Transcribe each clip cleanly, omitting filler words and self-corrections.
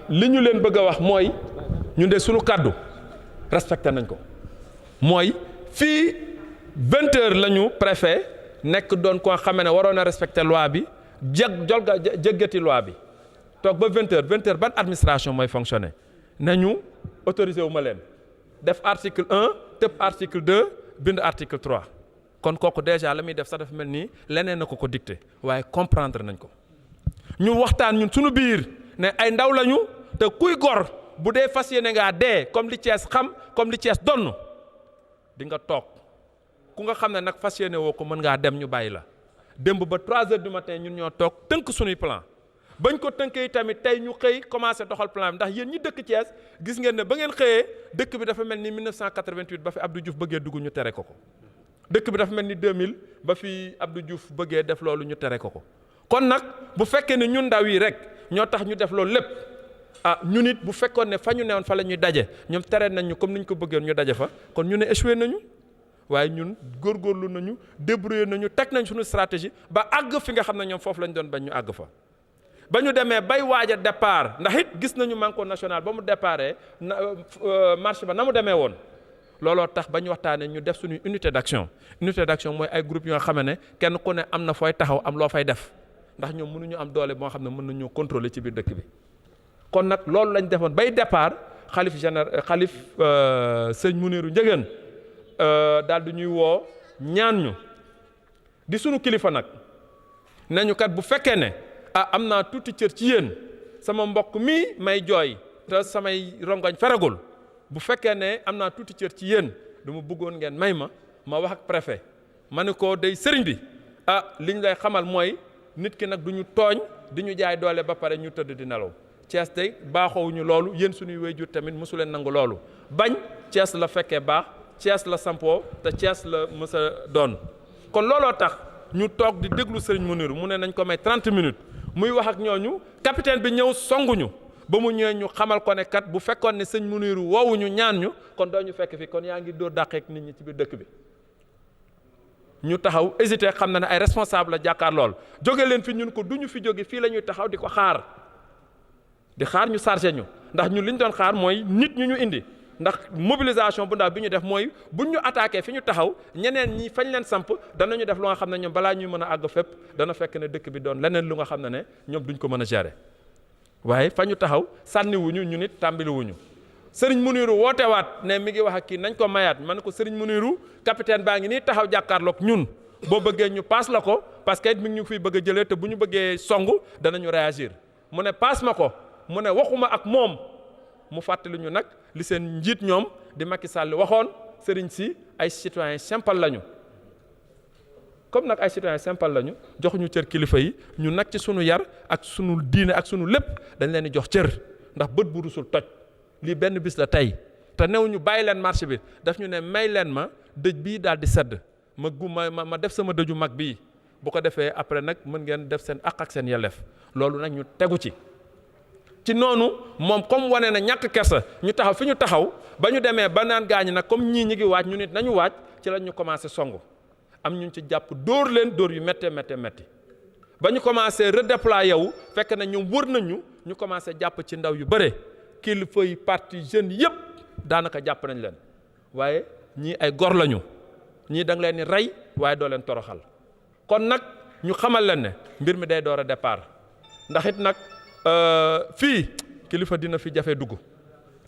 li ñu leen bëgg a wax mooy ñun de suñu kàddu respecté nañ ko mooy fii 20 heures la ñu préfet nekk doon koo xamee ne waroon a respecté loi bi jéggati loi bi toog ba 20 heures ban administration mooy fonctionner nañu autorisé wu ma leen def article 1 tëb article 2 bind article 3 kon kooku déjà la muy def sax dafa mel nii leneen na ko dicté waaye comprendre nañ ko ñu waxtaan ñun suñu biir ne ay ndaw lañu te kuy gor bu dee fas yéene ngaa dee comme li Thiès xam comme li Thiès donn di nga toog ku nga xam ne nag fas yéene woo ko mën ngaa dem ñu bàyyi la démb ba 3 heures du matin ñun ñoo toog tënk suñuy plan bañ ko tënkee tamit tey ñu xëy commencé doxal plan bi ndax yéen ñi dëkk Thiès gis ngeen ne ba ngeen xëyee dëkk bi dafa mel ni 1988 ba fi Abdou Diouf bëggee dugg ñu tere ko dëkk bi dafa mel ni 2000 ba fi Abdou Diouf bëggee def loolu ñu tere ko kon nag bu fekkee ne ñun ndaw yi rek ñoo tax ñu def loolu lépp ñun it bu fekkoon ne fa ñu newoon fa la ñuy daje ñoom tere nañ ñu comme ni ñu ko bëggee ñu daje fa kon ñu ne échoué nañu waaye ñun góorgóorlu nañu débrouillé nañu teg nañ suñu stratégie ba àgg fi nga xam ne ñoom foofu lañ doon bañ ñu àgg fa. ba ñu demee bay waaj a départ ndax it gis nañu manko national ba mu déparé marche ba na mu demee woon looloo tax ba ñu waxtaanee ñu def suñu unité d'action mooy ay groupe yoo xam ne kenn ku ne am na fooy taxaw am loo fay def ndax ñoom mënuñu am doole boo xam ne mën nañoo contrôler ci biir dëkk bi. kon nag loolu lañ defoon bay départ xalif sëñ Mounirou Ndiéguène daal di ñuy woo ñaan ñu di sunu kilifa nag nañu kat bu fekkee ne am naa tuuti cër ci yéen sama mbokk mi may jooy te samay rongoñ feragul bu fekkee ne am naa tuuti cër ci yéen dama bëggoon ngeen may ma wax ak préfet ma ne ko day sëriñ bi liñ lay xamal mooy nit ki nag du ñu tooñ di ñu jaay doole ba pare ñu tëdd di nelaw Thiès day baaxoowuñu loolu yéen suñuy waajur tamit mosu leen nangu loolu bañ Thiès la fekkee baax Thiès la sampoo te Thiès la mës a doon kon looloo tax ñu toog di déglu sëriñ Mounirou mu ne nañ ko may 30 minutes muy wax ak ñooñu capitaine bi ñëw songuñu ba mu ñëwee ñu xamal ko ne kat bu fekkoon ne sëñ Mounirou woowuñu ñaan ñu kon doo ñu fekk fi kon yaa ngi dóor dàqeek nit ñi ci biir dëkk bi ñu taxaw hésité xam na ne ay responsable la jàkkaar lool jóge leen fi ñun ko du ñu fi jóge fii la ñuy taxaw di ko xaar ñu chargé ñu ndax ñun li ñu doon xaar mooy nit ñu indi ndax mobilisation bu ndaw bi ñu def mooy buñ ñu attaqué fi ñu taxaw ñeneen ñi fañ leen samp danañu def lu nga xam ne ñoom balaa ñuy mën a àgg fépp dana fekk ne dëkk bi doon leneen lu nga xam ne ñoom duñ ko mën a gérer waaye fa ñu taxaw sànniwuñu ñu nit tàmbaliwuñu sëriñ Mounirou wootewaat ne mi ngi wax ak kii nañ ko mayaat man ko sëriñ Mounirou capitaine baa ngi nii taxaw jàkkaarloog ñun boo bëggee ñu paas la ko parce que it mi ngi ñu fiy bëgg a jëlee te bu ñu bëggee songu danañu réagir mu ne paas ma ko mu ne waxuma ak moom mu fàttali ñu nag li seen njiit ñoom di Macky Sall waxoon sëriñ si ay citoyens simple lañu comme nag ay citoyens simple lañu jox ñu cër kilifa yi ñu nag ci sunu yar ak sunu diine ak sunu lépp dañ leen di jox cër ndax bët bu rusul toj lii benn bis la tey te new ñu bàyyi leen marché bi daf ñu ne may leen ma dëj bii daal di sedd ma def sama dëju mag bii bu ko defee après nag mën ngeen def seen àq ak seen yelleef loolu nag ñu tegu ci noonu moom comme wane na ñàkk kersa ñu taxaw fi ñu taxaw ba ñu demee ba naan gaañi nag comme ñii ñi ngi waaj ñu nit nañu waaj ci la ñu commencé songu am ñu ci jàpp dóor leen dóor yu méttee ba ñu commencé redéployer wu fekk na ñoom wër nañu ñu commencé jàpp ci ndaw yu bëre kilifa yi parti jeunes yëpp daanaka jàpp nañ leen waaye ñii ay gor lañu ñii da nga leen di rey waaye doo leen toroxal kon nag ñu xamal leen ne mbir mi day door a départ ndax it nag fii kilifa dina fi jafe dugg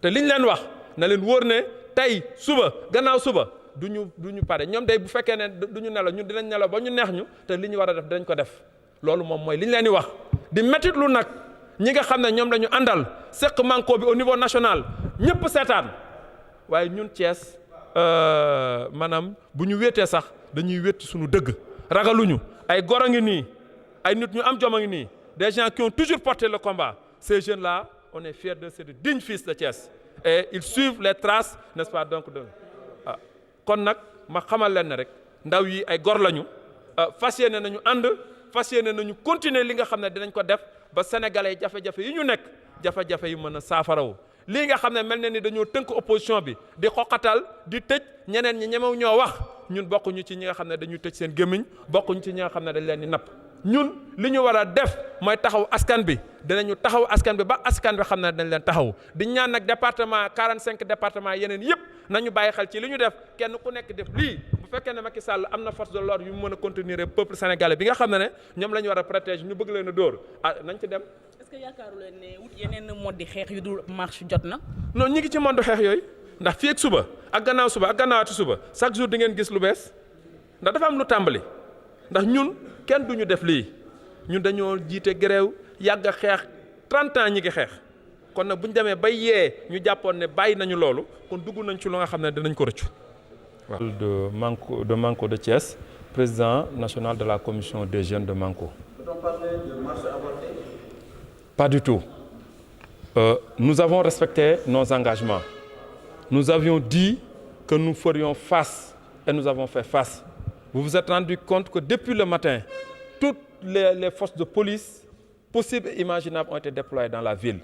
te liñ leen wax na leen wóor ne tey suba gannaaw suba du ñu pare ñoom day bu fekkee ne du ñu nelaw ñun dinañ nelaw ba ñu neex ñu te li ñu war a def dinañ ko def loolu moom mooy liñ leen di wax di mettitlu nag ñi nga xam ne ñoom la ñu àndal seq manko bi au niveau national ñëpp seetaan waaye ñun Thiès maanaam bu ñu wéetee sax dañuy wéet suñu dëgg ragaluñu ay gor a ngi nii ay nit ñu am jom a ngi nii des gens qui ont toujours porté le combat ces jeunes-là on est fiers de c'est de dignes fils de Thiès et ils suivent les traces n'est-ce pas donc de kon nag ma xamal leen ne rek ndaw yi ay gor lañu fas yéene nañu ànd fas yéene nañu continuer li nga xam ne dinañ ko def ba sénégalais jafe-jafe yi ñu nekk jafe-jafe yi mën a saafarawu lii nga xam ne mel na ni dañoo tënk opposition bi di xoqatal di tëj ñeneen ñi ñemew ñoo wax ñun bokkuñu ci ñi nga xam ne dañuy tëj seen gémmiñ bokkuñu ci ñi nga xam ne dañ leen di napp ñun li ñu war a def mooy taxaw askan bi dinañu taxaw askan bi ba askan bi xam ne dañ leen taxaw di ñaan nag département 45 département yeneen yëpp nañu bàyyi xel ci li ñu def kenn ku nekk def lii bu fekkee ne Macky Sall am na force de l'ordre yu mën a contenir peuple sénégalais bi nga xam ne ñoom la ñu war a protéger ñu bëgg leen a dóor nañ ci dem. est-ce que yaakaaru leen ne wut yeneen mode di xeex yu dul marche jot na. non ñi ngi ci monde xeex yooyu ndax fii ak suba ak gannaaw suba ak gannaawati suba chaque jour di ngeen gis lu bees ndax dafa am lu tàmbali ndax ñun kenn duñu def lii ñun dañoo jiite grève yàgg a xeex 30 ans ñi ngi xeex kon nag bu ñu demee ba yee ñu jàppoon ne bàyyi nañu loolu kon dugg nañ ci lu nga xam ne dinañ ko rëccu. de Manko de Thiès, président national de la commission des jeunes de Manko. Peut-on parler de marche avortée? Pas du tout. Nous avons respecté nos engagements. Nous avions dit que nous ferions face et nous avons fait face. Vous vous êtes rendu compte que depuis le matin, toutes les forces de police possibles et imaginables ont été déployées dans la ville.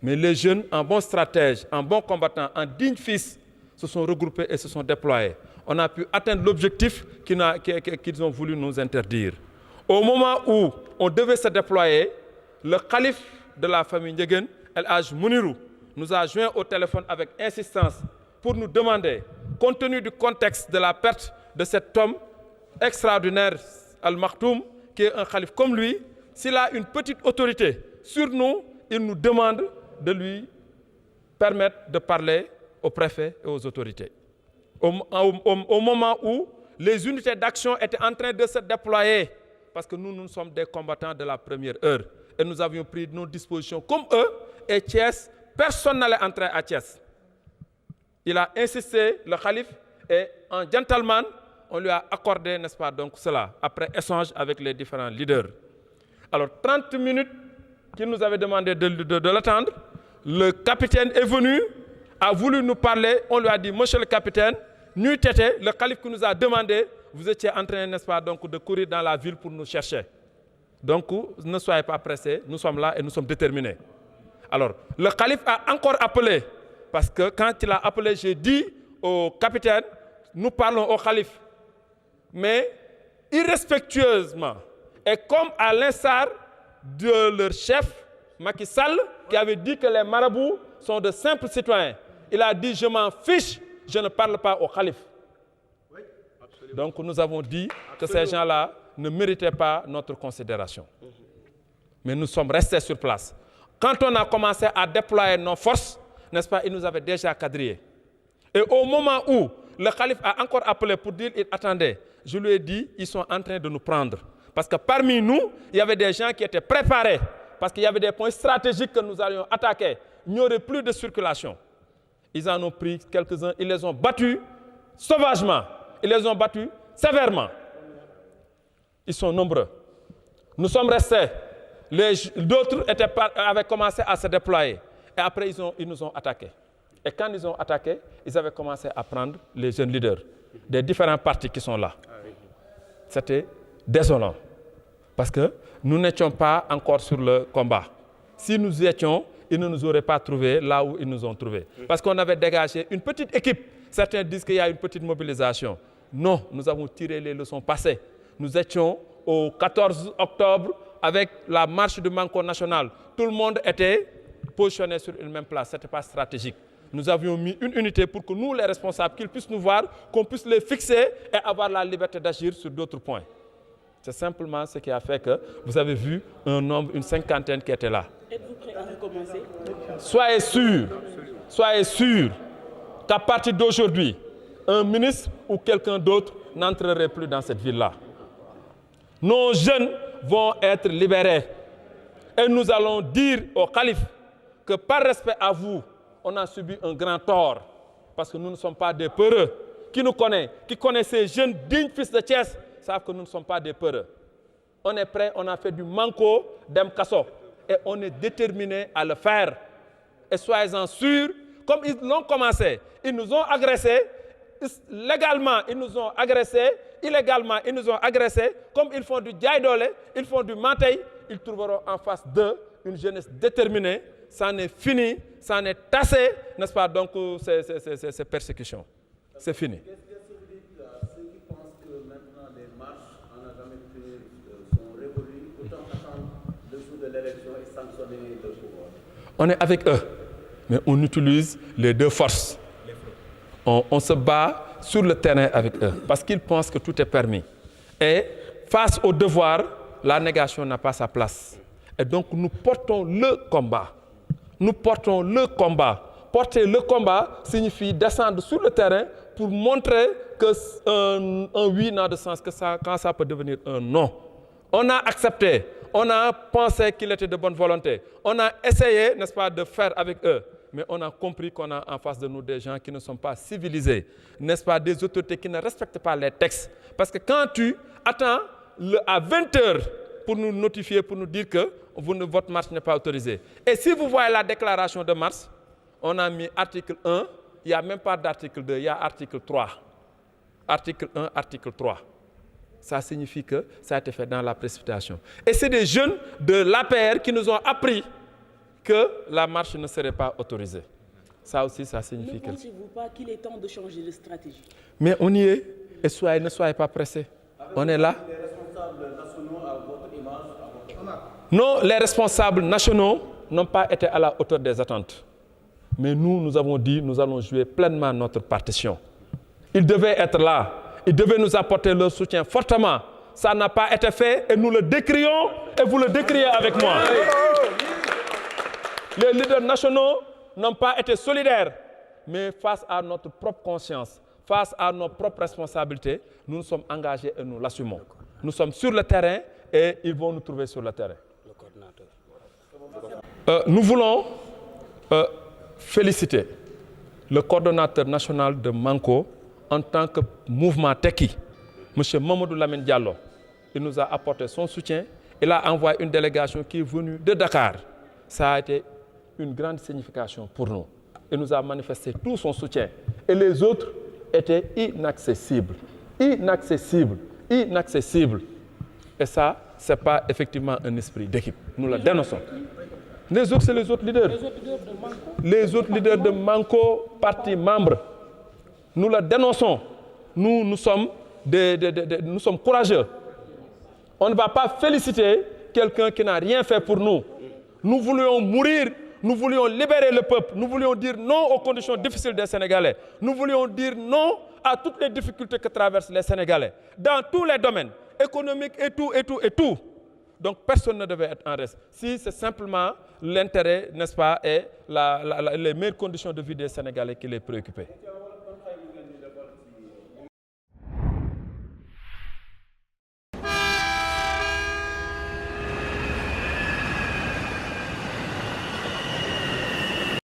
Mais les jeunes, en bons stratèges, en bons combattants, en dignes fils, se sont regroupés et se sont déployés. On a pu atteindre l'objectif qu'ils ont voulu nous interdire. Au moment où on devait se déployer, le calife de la famille Ndiéguène, El Hadj Mounirou, nous a joint au téléphone avec insistance pour nous demander, compte tenu du contexte de la perte de cet homme extraordinaire, Al Maktoum, qui est un calife comme lui, s'il a une petite autorité sur nous, il nous demande de lui permettre de parler aux préfets et aux autorités. Au moment où les unités d'action étaient en train de se déployer, parce que nous sommes des combattants de la première heure, et nous avions pris nos dispositions comme eux, et Thiès, personne n'allait entrer à Thiès. Il a insisté, le calife, et en gentleman, on lui a accordé, n'est-ce pas, donc cela, après échange avec les différents leaders. Alors, 30 minutes qu'il nous avait demandé de l'attendre, le capitaine est venu, a voulu nous parler, on lui a dit, monsieur le capitaine, nuit était, le calife qui nous a demandé, vous étiez en train, n'est-ce pas, donc, de courir dans la ville pour nous chercher. Donc, ne soyez pas pressés, nous sommes là et nous sommes déterminés. Alors, le calife a encore appelé, parce que quand il a appelé, j'ai dit au capitaine, nous parlons au calife. Mais irrespectueusement, et comme à l'instar de leur chef, Macky Sall, qui avait dit que les marabouts sont de simples citoyens, il a dit, je m'en fiche, je ne parle pas au calife. Oui, donc nous avons dit que ces gens-là ne méritaient pas notre considération. Mais nous sommes restés sur place. Quand on a commencé à déployer nos forces, n'est-ce pas, ils nous avaient déjà quadrillés. Et au moment où le calife a encore appelé pour dire, attendez, je lui ai dit, ils sont en train de nous prendre. Parce que parmi nous, il y avait des gens qui étaient préparés, parce qu'il y avait des points stratégiques que nous allions attaquer. Il n'y aurait plus de circulation. Ils en ont pris quelques-uns, ils les ont battus sauvagement, ils les ont battus sévèrement. Ils sont nombreux. Nous sommes restés. D'autres avaient commencé à se déployer. Et après, ils nous ont attaqués. Et quand ils ont attaqué, ils avaient commencé à prendre les jeunes leaders des différents partis qui sont là. C'était désolant. Parce que nous n'étions pas encore sur le combat. Si nous y étions, ils ne nous auraient pas trouvés là où ils nous ont trouvés. Parce qu'on avait dégagé une petite équipe. Certains disent qu'il y a une petite mobilisation. Non, nous avons tiré les leçons passées. Nous étions au 14 octobre avec la marche du Manko national. Tout le monde était positionné sur une même place. Ce n'était pas stratégique. Nous avions mis une unité pour que nous, les responsables, qu'ils puissent nous voir, qu'on puisse les fixer et avoir la liberté d'agir sur d'autres points. C'est simplement ce qui a fait que vous avez vu un nombre, une cinquantaine qui était là. Êtes-vous prêt à recommencer? Soyez sûr qu'à partir d'aujourd'hui, un ministre ou quelqu'un d'autre n'entrerait plus dans cette ville-là. Nos jeunes vont être libérés. Et nous allons dire au calife que par respect à vous, on a subi un grand tort. Parce que nous ne sommes pas des peureux. Qui nous connaît, qui connaît ces jeunes dignes fils de Thiès, savent que nous ne sommes pas des peureux. On est prêt, on a fait du Manko, d'Mkasso. Et on est déterminé à le faire. Et soyez-en sûrs, comme ils l'ont commencé, ils nous ont agressés, légalement ils nous ont agressés, illégalement ils nous ont agressés, comme ils font du Djaïdole, ils font du Mantei, ils trouveront en face d'eux une jeunesse déterminée. Ça en est fini, ça en est tassé, n'est-ce pas, donc ces persécutions. C'est fini. Qu'est-ce que vous dites à ceux qui pensent que maintenant les marches en jamais sont révolues, autant attendre le jour de l'élection et sanctionner le pouvoir. On est avec eux, mais on utilise les deux forces. On se bat sur le terrain avec eux parce qu'ils pensent que tout est permis. Et face au devoir, la négation n'a pas sa place. Et donc nous portons le combat. Nous portons le combat. Porter le combat signifie descendre sur le terrain pour montrer que un oui n'a de sens que ça, quand ça peut devenir un non. On a accepté, on a pensé qu'il était de bonne volonté. On a essayé, n'est-ce pas, de faire avec eux. Mais on a compris qu'on a en face de nous des gens qui ne sont pas civilisés, n'est-ce pas, des autorités qui ne respectent pas les textes. Parce que quand tu attends à 20h pour nous notifier, pour nous dire que votre marche n'est pas autorisée. Et si vous voyez la déclaration de marche, on a mis article 1, il n'y a même pas d'article 2, il y a article 3. Article 1, article 3. Ça signifie que ça a été fait dans la précipitation. Et c'est des jeunes de l'APR qui nous ont appris que la marche ne serait pas autorisée. Ça aussi, ça signifie que... Ne pensez-vous pas qu'il est temps de changer de stratégie? Mais on y est, et ne soyez pas pressés. On est là. Les responsables nationaux à votre image, à votre... Non, les responsables nationaux n'ont pas été à la hauteur des attentes. Mais nous avons dit, nous allons jouer pleinement notre partition. Ils devaient être là. Ils devaient nous apporter leur soutien fortement. Ça n'a pas été fait et nous le décrions et vous le décriez avec moi. Les leaders nationaux n'ont pas été solidaires, mais face à notre propre conscience, face à nos propres responsabilités, nous nous sommes engagés et nous l'assumons. Nous sommes sur le terrain et ils vont nous trouver sur le terrain. Nous voulons féliciter le coordonnateur national de Manko en tant que mouvement Tekki, M. Mamadou Lamine Diallo. Il nous a apporté son soutien. Il a envoyé une délégation qui est venue de Dakar. Ça a été une grande signification pour nous. Il nous a manifesté tout son soutien. Et les autres étaient inaccessibles. Inaccessibles. Inaccessibles. Et ça, ce n'est pas effectivement un esprit d'équipe. Nous le dénonçons. Les autres, c'est les autres leaders. Les autres leaders de Manko, partis membres. Nous le dénonçons. Nous sommes courageux. On ne va pas féliciter quelqu'un qui n'a rien fait pour nous. Nous voulions mourir, nous voulions libérer le peuple, nous voulions dire non aux conditions difficiles des Sénégalais. Nous voulions dire non à toutes les difficultés que traversent les Sénégalais, dans tous les domaines, économiques et tout. Donc personne ne devait être en reste. Si c'est simplement l'intérêt, n'est-ce pas, et les meilleures conditions de vie des Sénégalais qui les préoccupaient.